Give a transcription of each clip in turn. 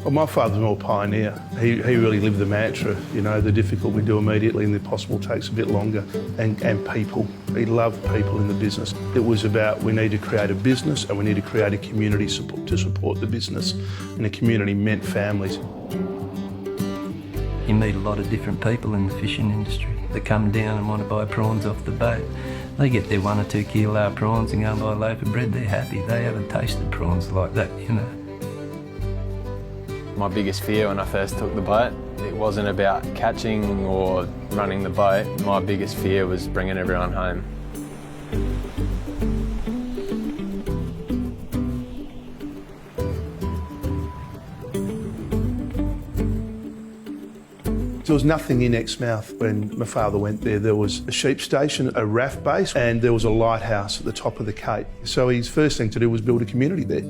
Well, my father's more pioneer. He really lived the mantra, you know, the difficult we do immediately and the impossible takes a bit longer. And people. He loved people in the business. It was about we need to create a business and we need to create a community to support the business. And the community meant families. You meet a lot of different people in the fishing industry that come down and want to buy prawns off the boat. They get their 1 or 2 kilo prawns and go and buy a loaf of bread. They're happy. They haven't tasted prawns like that, you know. My biggest fear when I first took the boat, it wasn't about catching or running the boat. My biggest fear was bringing everyone home. There was nothing in Exmouth when my father went there. There was a sheep station, a RAF base, and there was a lighthouse at the top of the cape. So his first thing to do was build a community there.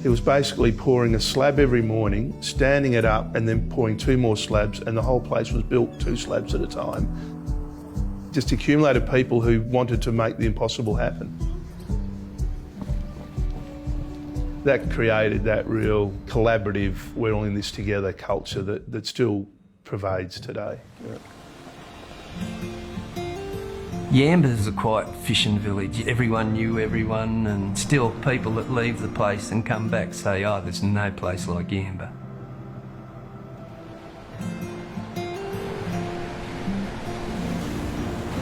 He was basically pouring a slab every morning, standing it up and then pouring 2 more slabs, and the whole place was built 2 slabs at a time. Just accumulated people who wanted to make the impossible happen. That created that real collaborative, we're all in this together culture that still pervades today. Yamba's a quiet fishing village. Everyone knew everyone, and still people that leave the place and come back say, oh, there's no place like Yamba.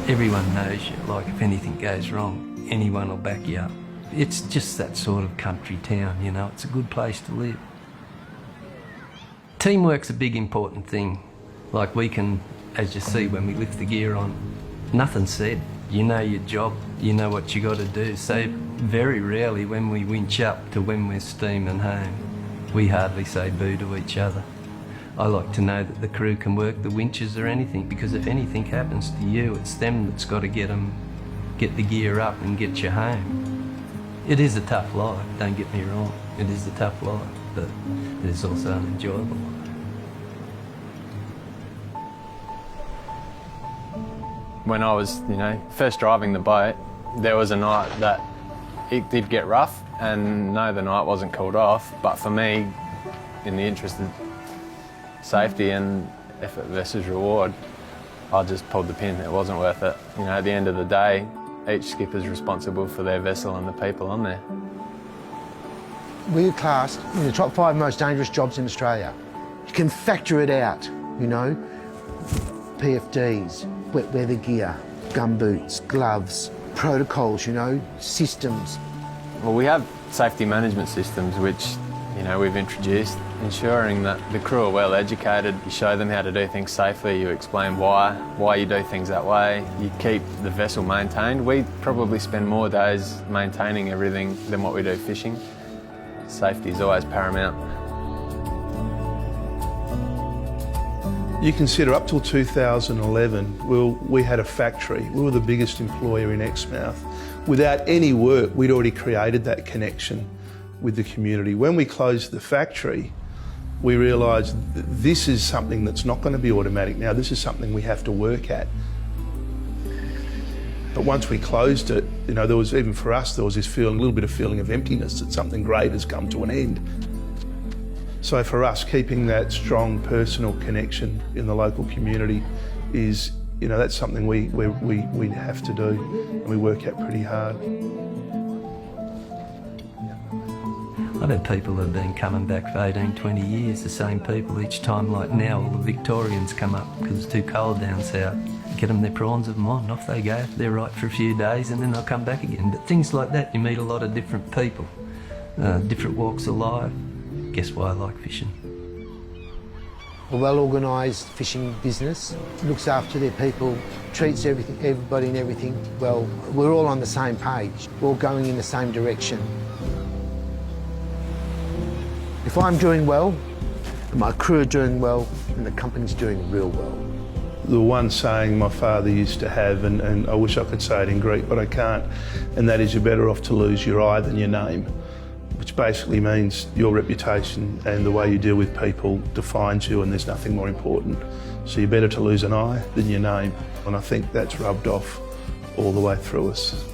Everyone knows you, like if anything goes wrong, anyone will back you up. It's just that sort of country town, you know, it's a good place to live. Teamwork's a big important thing. Like we can, as you see when we lift the gear on, nothing's said. You know your job, you know what you got to do. So very rarely when we winch up to when we're steaming home, we hardly say boo to each other. I like to know that the crew can work the winches or anything, because if anything happens to you, it's them that's got to get the gear up and get you home. It is a tough life, don't get me wrong. It is a tough life, but it is also an enjoyable life. When I was, first driving the boat, there was a night that it did get rough, and no, the night wasn't called off. But for me, in the interest of safety and effort versus reward, I just pulled the pin. It wasn't worth it. At the end of the day, each skipper's responsible for their vessel and the people on there. We're classed in the top 5 most dangerous jobs in Australia. You can factor it out, PFDs, wet weather gear, gumboots, gloves, protocols, systems. Well, we have safety management systems which, we've introduced, ensuring that the crew are well educated. You show them how to do things safely, you explain why you do things that way, you keep the vessel maintained. We probably spend more days maintaining everything than what we do fishing. Safety is always paramount. You consider up till 2011, we had a factory. We were the biggest employer in Exmouth. Without any work, we'd already created that connection with the community. When we closed the factory, we realised this is something that's not going to be automatic now. This is something we have to work at. But once we closed it, there was, even for us, there was this feeling, a little bit of feeling of emptiness that something great has come to an end. So for us, keeping that strong personal connection in the local community is, that's something we have to do, and we work at pretty hard. I've had people that have been coming back for 18, 20 years, the same people each time. Like now, all the Victorians come up because it's too cold down south. Get them their prawns of them on, off they go. They're right for a few days and then they'll come back again. But things like that, you meet a lot of different people, different walks of life. Guess why I like fishing. A well-organised fishing business looks after their people, treats everybody and everything well. We're all on the same page. We're all going in the same direction. If I'm doing well, and my crew are doing well, and the company's doing real well. The one saying my father used to have, and I wish I could say it in Greek, but I can't, and that is, you're better off to lose your eye than your name, which basically means your reputation and the way you deal with people defines you, and there's nothing more important. So you're better to lose an eye than your name, and I think that's rubbed off all the way through us.